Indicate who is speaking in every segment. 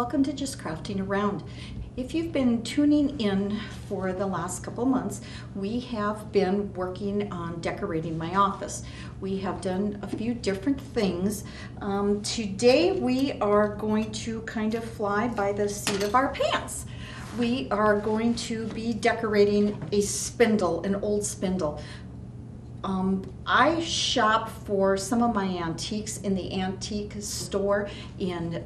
Speaker 1: Welcome to Just Crafting Around. If you've been tuning in for the last couple months, we have been working on decorating my office. We have done a few different things. Today we are going to kind of fly by the seat of our pants. We are going to be decorating a spindle, an old spindle. I shop for some of my antiques in the antique store in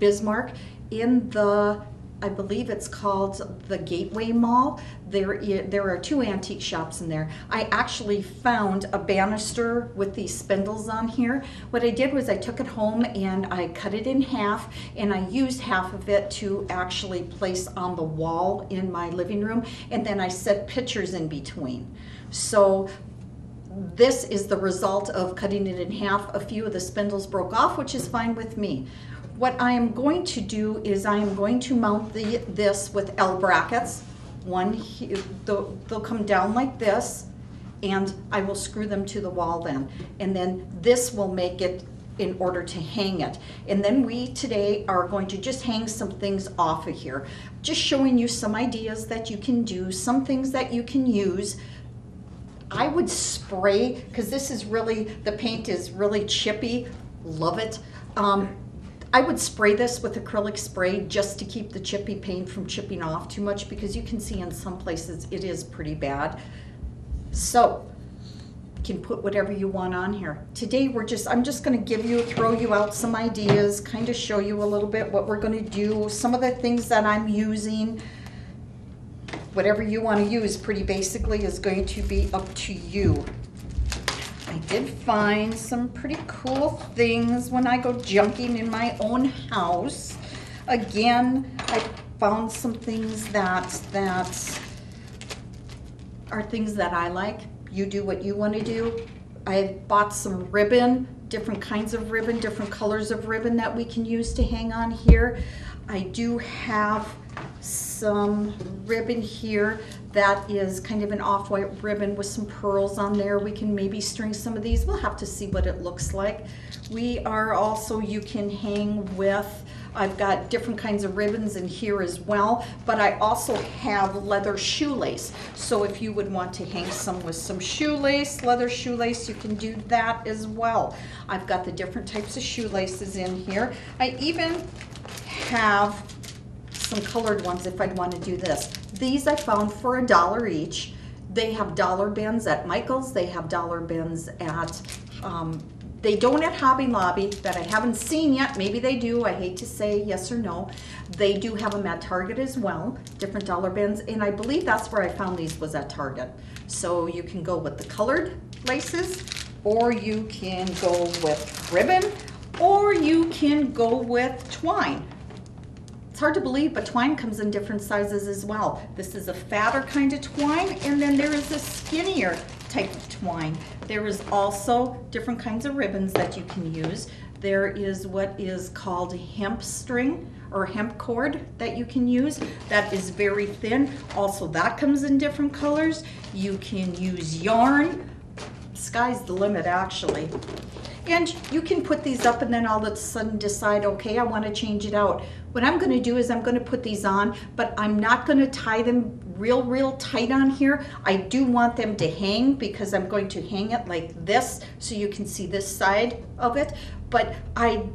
Speaker 1: Bismarck in the, I believe it's called the Gateway Mall. There are two antique shops in there. I actually found a banister with these spindles on here. What I did was I took it home and I cut it in half, and I used half of it to actually place on the wall in my living room, and then I set pictures in between. So this is the result of cutting it in half. A few of the spindles broke off, which is fine with me. What I am going to do is I am going to mount this with L brackets. They'll come down like this, and I will screw them to the wall then. And then this will make it in order to hang it. And then we today are going to just hang some things off of here. Just showing you some ideas that you can do, some things that you can use. I would spray, because this is really, the paint is really chippy, love it. I would spray this with acrylic spray just to keep the chippy paint from chipping off too much, because you can see in some places it is pretty bad. So you can put whatever you want on here. Today I'm just going to throw you out some ideas, kind of show you a little bit what we're going to do, some of the things that I'm using. Whatever you want to use, pretty basically, is going to be up to you. I did find some pretty cool things when I go junking in my own house. Again, I found some things that are things that I like. You do what you want to do. I bought some ribbon, different kinds of ribbon, different colors of ribbon that we can use to hang on here. I do have some ribbon here that is kind of an off-white ribbon with some pearls on there. We can maybe string some of these. We'll have to see what it looks like. We are also, you can hang with, I've got different kinds of ribbons in here as well, but I also have leather shoelace. So if you would want to hang some with some shoelace, leather shoelace, you can do that as well. I've got the different types of shoelaces in here. I even have some colored ones if I'd want to do this. These I found for $1 each. They have dollar bins at Michael's. They have dollar bins at, they don't at Hobby Lobby that I haven't seen yet. Maybe they do. I hate to say yes or no. They do have them at Target as well, different dollar bins. And I believe that's where I found these, was at Target. So you can go with the colored laces, or you can go with ribbon, or you can go with twine. It's hard to believe, but twine comes in different sizes as well. This is a fatter kind of twine, and then there is a skinnier type of twine. There is also different kinds of ribbons that you can use. There is what is called hemp string or hemp cord that you can use. That is very thin. Also, that comes in different colors. You can use yarn. Sky's the limit, actually. And you can put these up and then all of a sudden decide, okay, I want to change it out. What I'm going to do is I'm going to put these on, but I'm not going to tie them real tight on here. I do want them to hang, because I'm going to hang it like this so you can see this side of it. But I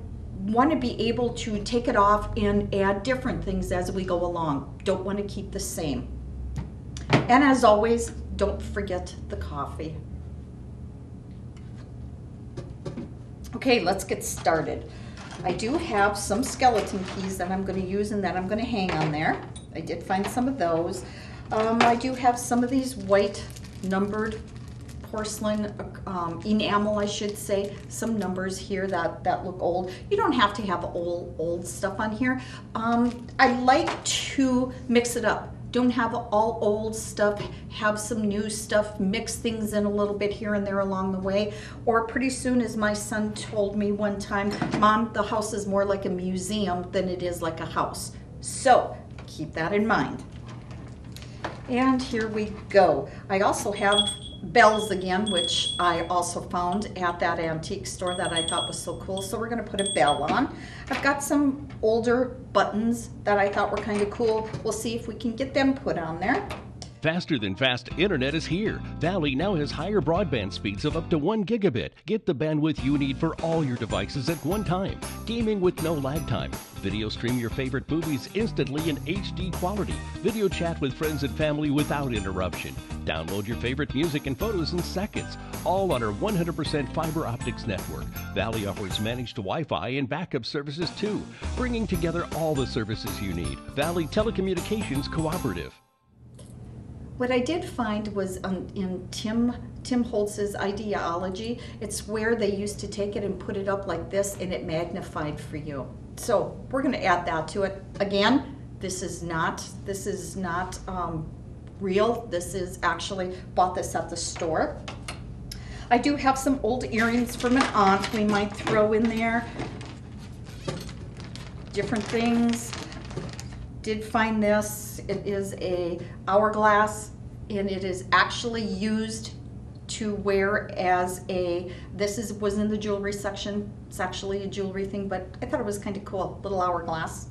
Speaker 1: want to be able to take it off and add different things as we go along. Don't want to keep the same. And as always, don't forget the coffee. Okay, let's get started. I do have some skeleton keys that I'm going to use and that I'm going to hang on there. I did find some of those. I do have some of these white numbered porcelain enamel, I should say. Some numbers here that look old. You don't have to have old stuff on here. I like to mix it up. Don't have all old stuff, have some new stuff, mix things in a little bit here and there along the way. Or pretty soon, as my son told me one time, Mom, the house is more like a museum than it is like a house. So keep that in mind. And here we go. I also have bells again, which I also found at that antique store that I thought was so cool. So we're going to put a bell on. I've got some older buttons that I thought were kind of cool. We'll see if we can get them put on there.
Speaker 2: Faster than fast internet is here. Valley now has higher broadband speeds of up to 1 gigabit. Get the bandwidth you need for all your devices at one time. Gaming with no lag time. Video stream your favorite movies instantly in HD quality. Video chat with friends and family without interruption. Download your favorite music and photos in seconds. All on our 100% fiber optics network. Valley offers managed Wi-Fi and backup services too, bringing together all the services you need. Valley Telecommunications Cooperative.
Speaker 1: What I did find was in Tim Holtz's ideology, it's where they used to take it and put it up like this and it magnified for you. So we're going to add that to it. Again, this is not real. This is actually, bought this at the store. I do have some old earrings from an aunt we might throw in there. Different things. Did find this. It is a hourglass, and it is actually used to wear as a, was in the jewelry section. It's actually a jewelry thing, but I thought it was kind of cool, little hourglass.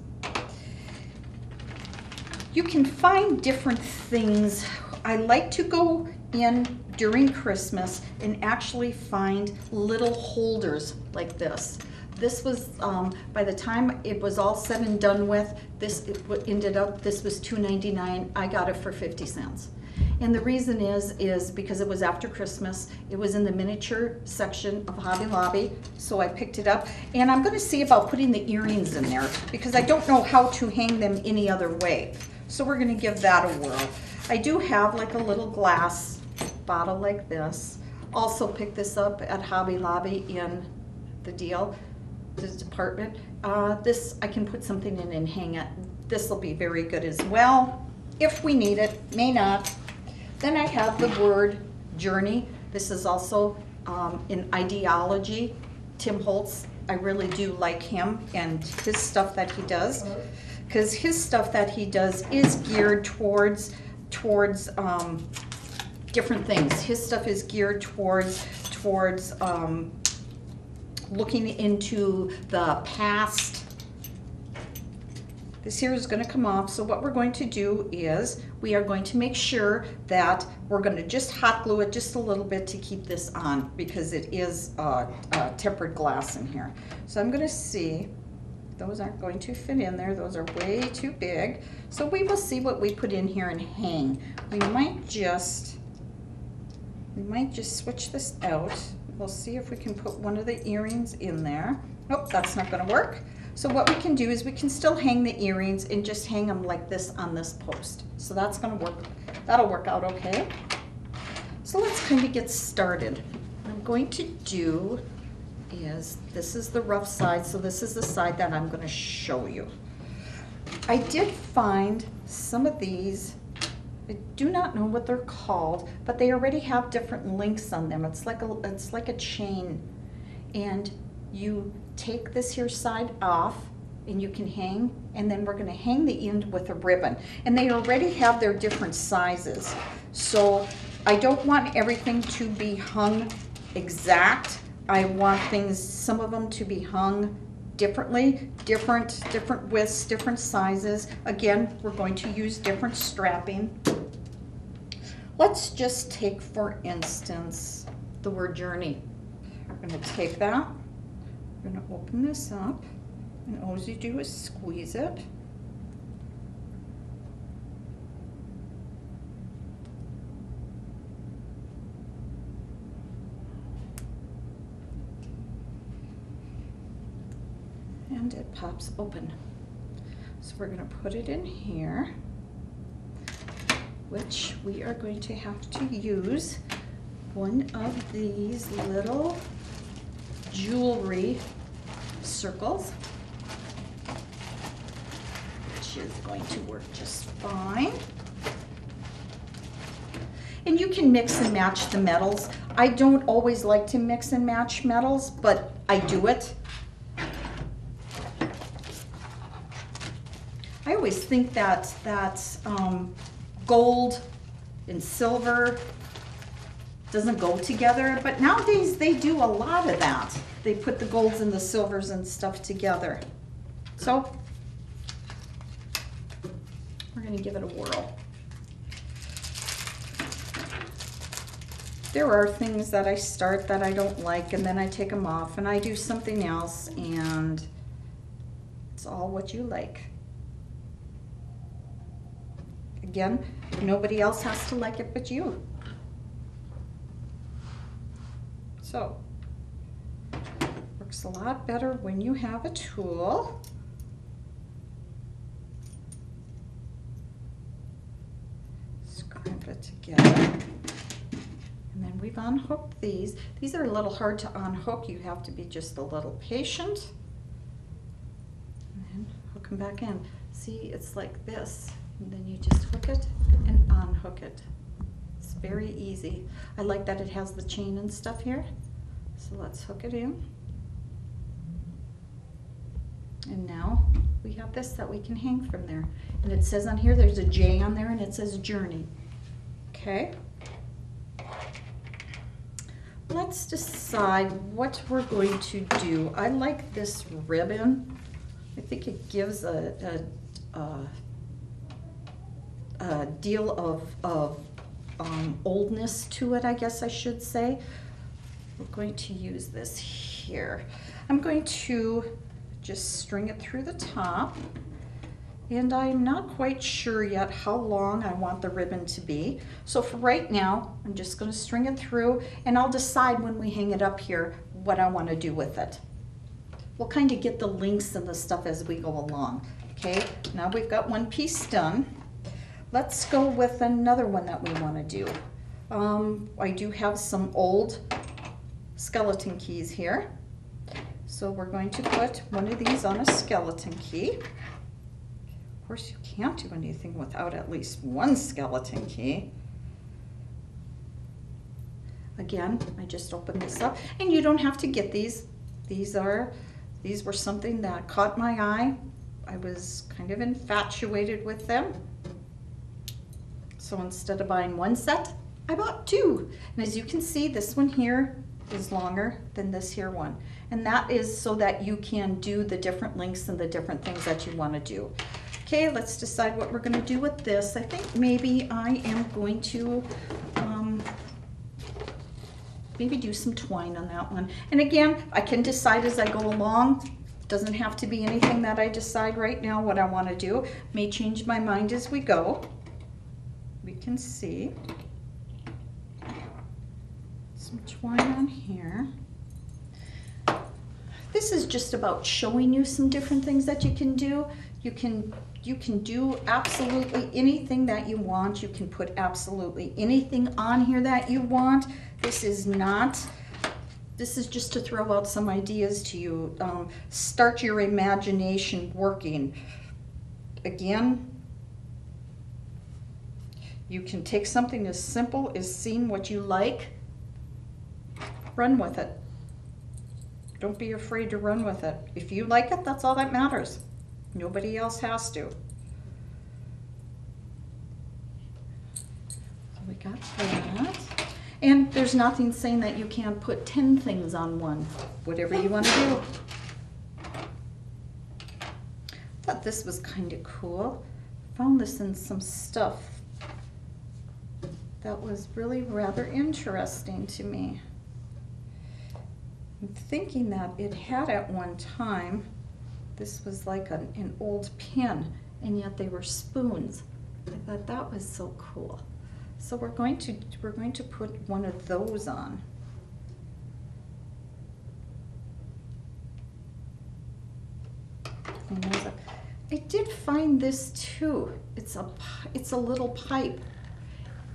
Speaker 1: You can find different things. I like to go in during Christmas and actually find little holders like this. This was, by the time it was all said and done with, this was $2.99. I got it for 50 cents. And the reason is because it was after Christmas. It was in the miniature section of Hobby Lobby, so I picked it up. And I'm gonna see about putting the earrings in there because I don't know how to hang them any other way. So we're gonna give that a whirl. I do have like a little glass bottle like this. Also picked this up at Hobby Lobby in the deal. This department. This I can put something in and hang it. This will be very good as well if we need it, may not. Then I have the word journey. This is also in ideology. Tim Holtz, I really do like him and his stuff that he does, because his stuff that he does is geared towards different things. His stuff is geared towards looking into the past. This here is going to come off, so what we're going to do is we are going to make sure that we're going to just hot glue it just a little bit to keep this on, because it is tempered glass in here. So I'm going to see, those aren't going to fit in there, those are way too big. So we will see what we put in here and hang. We might just switch this out. We'll see if we can put one of the earrings in there. Nope, that's not going to work. So what we can do is we can still hang the earrings and just hang them like this on this post. So that's going to work. That'll work out okay. So let's kind of get started. What I'm going to do is, this is the rough side, so this is the side that I'm going to show you. I did find some of these. I do not know what they're called, but they already have different links on them. It's like a chain, and you take this here side off and you can hang, and then we're going to hang the end with a ribbon, and they already have their different sizes. So I don't want everything to be hung exact. I want things, some of them to be hung differently, different widths, different sizes. Again, we're going to use different strapping. Let's just take, for instance, the word journey. We're going to take that, we're going to open this up, and all you do is squeeze it. And it pops open. So we're going to put it in here, which we are going to have to use one of these little jewelry circles, which is going to work just fine. And you can mix and match the metals. I don't always like to mix and match metals, but I do it. I always think that gold and silver doesn't go together, but nowadays they do a lot of that. They put the golds and the silvers and stuff together. So we're going to give it a whirl. There are things that I start that I don't like, and then I take them off and I do something else, and it's all what you like. Again, nobody else has to like it but you. So, works a lot better when you have a tool. Scrimp it together. And then we've unhooked these. These are a little hard to unhook. You have to be just a little patient. And then hook them back in. See, it's like this. And then you just hook it and unhook it. It's very easy. I like that it has the chain and stuff here. So let's hook it in. And now we have this that we can hang from there. And it says on here, there's a J on there, and it says Journey. Okay. Let's decide what we're going to do. I like this ribbon. I think it gives a deal of oldness to it, I guess I should say. We're going to use this here. I'm going to just string it through the top, and I'm not quite sure yet how long I want the ribbon to be. So for right now, I'm just going to string it through, and I'll decide when we hang it up here what I want to do with it. We'll kind of get the links and the stuff as we go along. Okay, now we've got one piece done. Let's go with another one that we want to do. I do have some old skeleton keys here. So we're going to put one of these on a skeleton key. Of course, you can't do anything without at least one skeleton key. Again, I just opened this up, and you don't have to get these. These were something that caught my eye. I was kind of infatuated with them. So instead of buying one set, I bought two. And as you can see, this one here is longer than this here one. And that is so that you can do the different links and the different things that you want to do. Okay, let's decide what we're going to do with this. I think maybe I am going to maybe do some twine on that one. And again, I can decide as I go along. It doesn't have to be anything that I decide right now what I want to do. May change my mind as we go. We can see some twine on here. This is just about showing you some different things that you can do. You can do absolutely anything that you want. You can put absolutely anything on here that you want. This is just to throw out some ideas to you. Start your imagination working. Again, you can take something as simple as seeing what you like, run with it. Don't be afraid to run with it. If you like it, that's all that matters. Nobody else has to. So we got that. And there's nothing saying that you can't put 10 things on one, whatever you want to do. Thought this was kind of cool. Found this in some stuff that was really rather interesting to me. I'm thinking that it had at one time, this was like an old pin, and yet they were spoons. I thought that was so cool. So we're going to put one of those on. And I did find this too. It's a little pipe,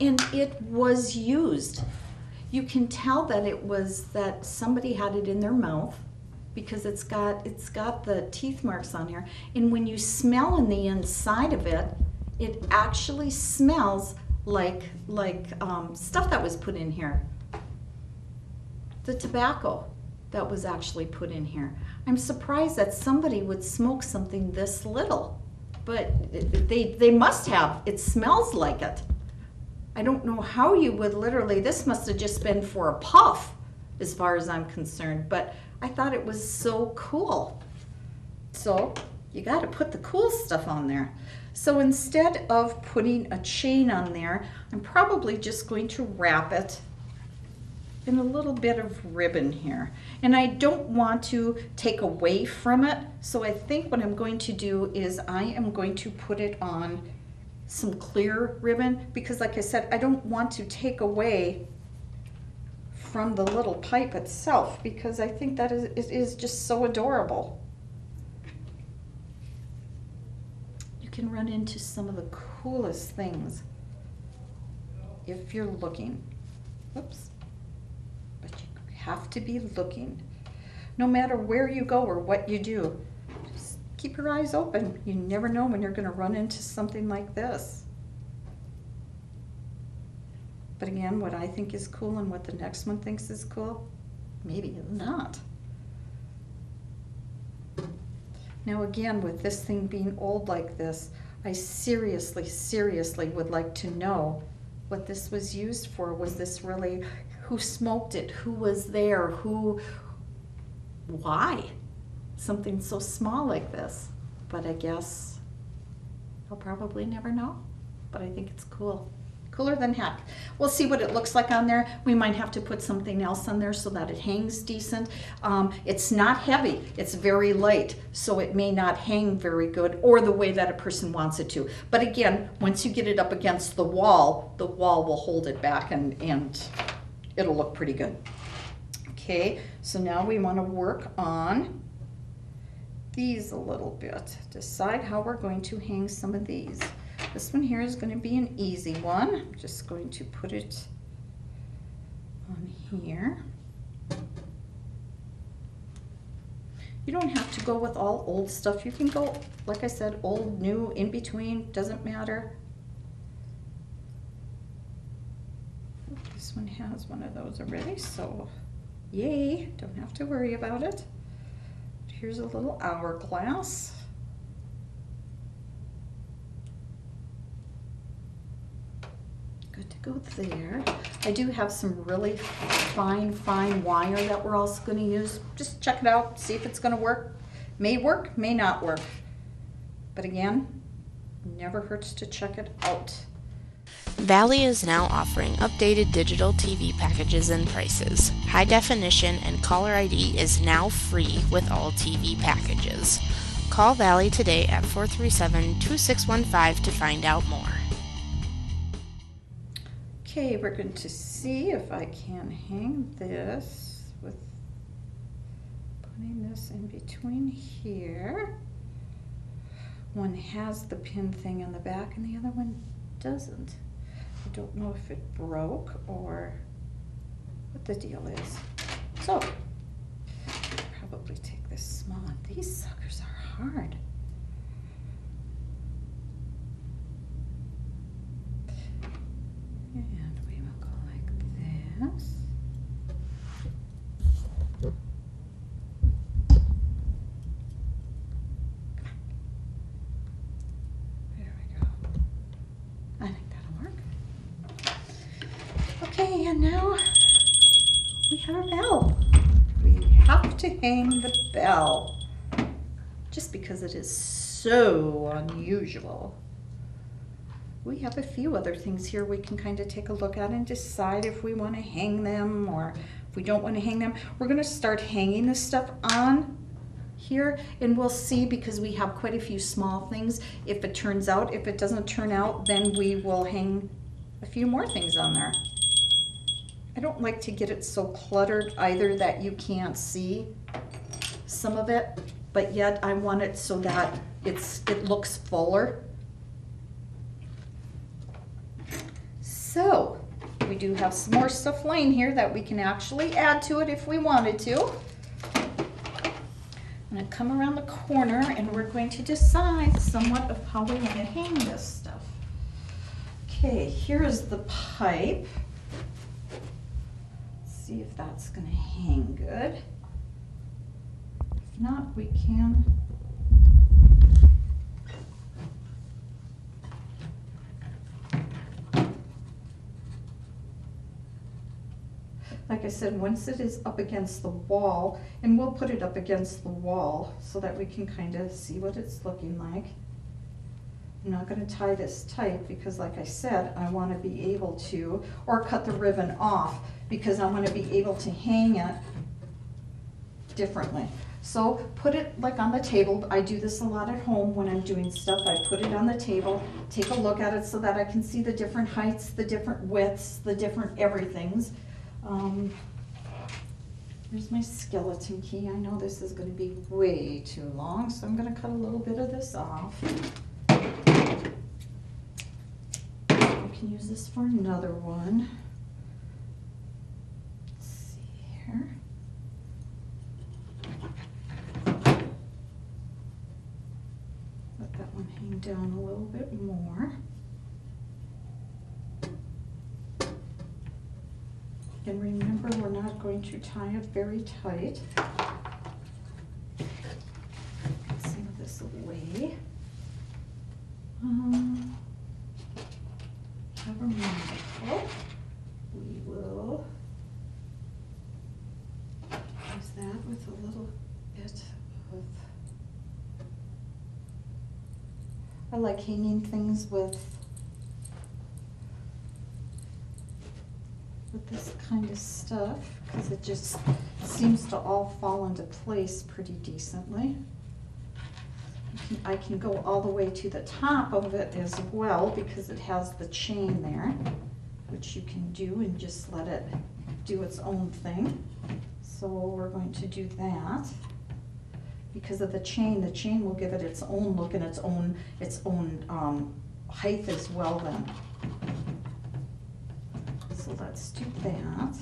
Speaker 1: and it was used. You can tell that that somebody had it in their mouth because it's got the teeth marks on here. And when you smell in the inside of it, it actually smells like stuff that was put in here. The tobacco that was actually put in here. I'm surprised that somebody would smoke something this little, but they must have. It smells like it. I don't know how you would literally, this must have just been for a puff as far as I'm concerned, but I thought it was so cool. So you got to put the cool stuff on there. So instead of putting a chain on there, I'm probably just going to wrap it in a little bit of ribbon here. And I don't want to take away from it, so I think what I'm going to do is I am going to put it on some clear ribbon, because like I said, I don't want to take away from the little pipe itself, because I think that it is just so adorable. You can run into some of the coolest things if you're looking. Oops. But you have to be looking. No matter where you go or what you do, just keep your eyes open. You never know when you're going to run into something like this. But again, what I think is cool and what the next one thinks is cool, maybe not. Now again, with this thing being old like this, I seriously would like to know what this was used for. Was this really, who smoked it? Who was there? Why? Something so small like this. But I guess I'll probably never know. But I think it's cool. Cooler than heck. We'll see what it looks like on there. We might have to put something else on there so that it hangs decent. It's not heavy, it's very light, so it may not hang very good or the way that a person wants it to. But again, once you get it up against the wall will hold it back and it'll look pretty good. Okay, so now we want to work on these a little bit. Decide how we're going to hang some of these. This one here is going to be an easy one. I'm just going to put it on here. You don't have to go with all old stuff. You can go, like I said, old, new, in between, doesn't matter. This one has one of those already, so yay, don't have to worry about it. Here's a little hourglass. Good to go there. I do have some really fine wire that we're also going to use. Just check it out, see if it's going to work. May work, may not work. But again, never hurts to check it out.
Speaker 3: Valley is now offering updated digital TV packages and prices. High definition and caller ID is now free with all TV packages. Call Valley today at 437-2615 to find out more.
Speaker 1: Okay, we're going to see if I can hang this with putting this in between here. One has the pin thing on the back and the other one doesn't. I don't know if it broke or what the deal is. So, probably take this small one. These suckers are hard. And we will go like this. There we go. I think that'll work. Okay, and now we have our bell. We have to hang the bell just because it is so unusual. We have a few other things here we can kind of take a look at and decide if we want to hang them or if we don't want to hang them. We're going to start hanging this stuff on here and we'll see, because we have quite a few small things, if it turns out. If it doesn't turn out, then we will hang a few more things on there. I don't like to get it so cluttered either that you can't see some of it, but yet I want it so that it looks fuller. So we do have some more stuff laying here that we can actually add to it if we wanted to. I'm going to come around the corner and we're going to decide somewhat of how we want to hang this stuff. Okay, here's the pipe. Let's see if that's going to hang good. If not, we can like I said, once it is up against the wall, and we'll put it up against the wall so that we can kind of see what it's looking like. I'm not going to tie this tight because, like I said, I want to be able to, or cut the ribbon off because I want to be able to hang it differently. So put it like on the table. I do this a lot at home when I'm doing stuff. I put it on the table, take a look at it so that I can see the different heights, the different widths, the different everythings. Here's my skeleton key. I know this is going to be way too long, so I'm going to cut a little bit of this off. I can use this for another one. Let's see here. Let that one hang down a little bit more. And remember, we're not going to tie it very tight. Get some of this away. Never mind. We will use that with a little bit of. I like hanging things with this kind of stuff because it just seems to all fall into place pretty decently. I can go all the way to the top of it as well because it has the chain there, which you can do and just let it do its own thing. So we're going to do that. Because of the chain will give it its own look and its own height as well then. So let's do that.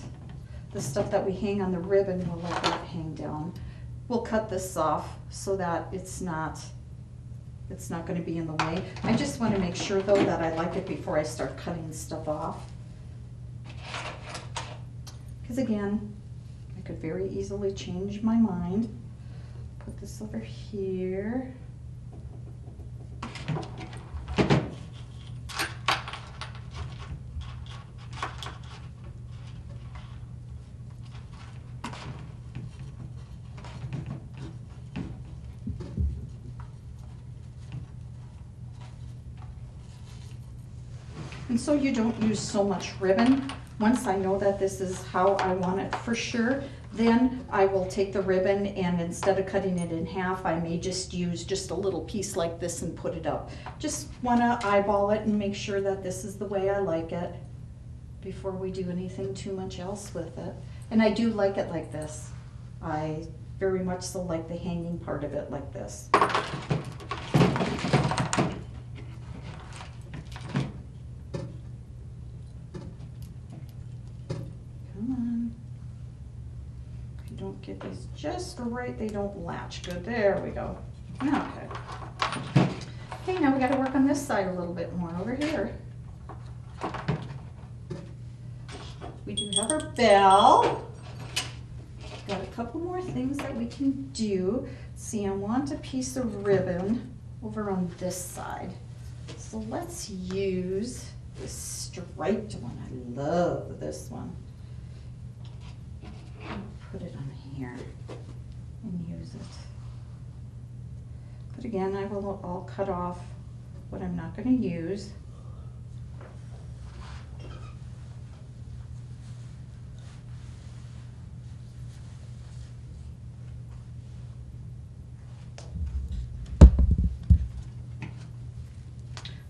Speaker 1: The stuff that we hang on the ribbon, we'll let that hang down. We'll cut this off so that it's not going to be in the way. I just want to make sure though that I like it before I start cutting stuff off. Because again, I could very easily change my mind. Put this over here. And so you don't use so much ribbon. Once I know that this is how I want it for sure, then I will take the ribbon and instead of cutting it in half, I may just use just a little piece like this and put it up. Just want to eyeball it and make sure that this is the way I like it before we do anything too much else with it. And I do like it like this. I very much so like the hanging part of it like this. Get these just right, they don't latch good. There we go. Okay. Okay, now we got to work on this side a little bit more over here. We do have our bell. Got a couple more things that we can do. See, I want a piece of ribbon over on this side. So let's use this striped one. I love this one. Put it on here and use it. But again, I will all cut off what I'm not going to use.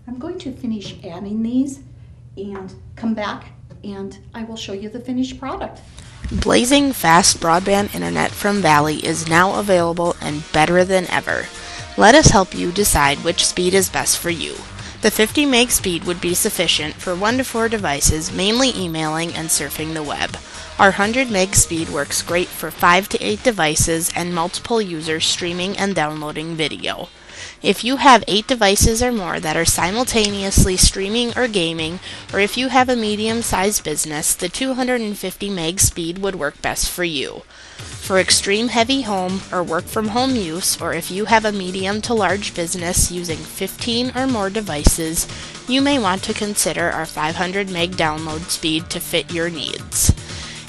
Speaker 1: I'm going to finish adding these and come back and I will show you the finished product.
Speaker 3: Blazing fast broadband internet from Valley is now available and better than ever. Let us help you decide which speed is best for you. The 50 meg speed would be sufficient for 1 to 4 devices, mainly emailing and surfing the web. Our 100 meg speed works great for 5 to 8 devices and multiple users streaming and downloading video. If you have 8 devices or more that are simultaneously streaming or gaming, or if you have a medium-sized business, the 250 meg speed would work best for you. For extreme heavy home or work from home use, or if you have a medium to large business using 15 or more devices, you may want to consider our 500 meg download speed to fit your needs.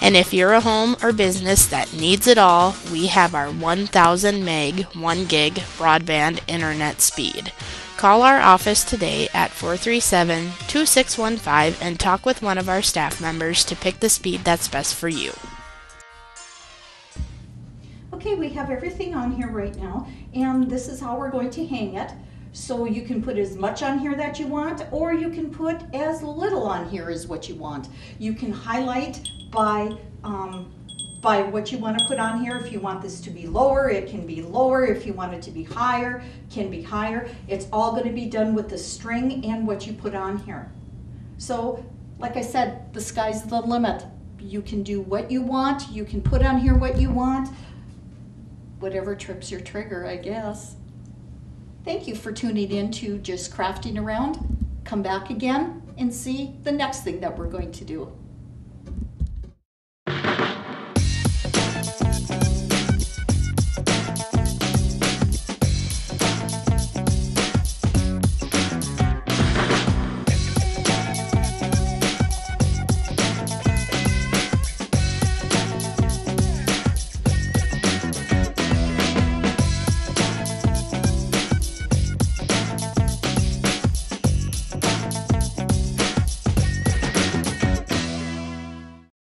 Speaker 3: And if you're a home or business that needs it all, we have our 1000 meg, 1 gig broadband internet speed. Call our office today at 437-2615 and talk with one of our staff members to pick the speed that's best for you.
Speaker 1: Okay, we have everything on here right now, and this is how we're going to hang it. So you can put as much on here that you want, or you can put as little on here as what you want. You can highlight by what you want to put on here. If you want this to be lower, it can be lower. If you want it to be higher, it can be higher. It's all going to be done with the string and what you put on here. So, like I said, the sky's the limit. You can do what you want. You can put on here what you want. Whatever trips your trigger, I guess. Thank you for tuning in to Just Crafting Around. Come back again and see the next thing that we're going to do.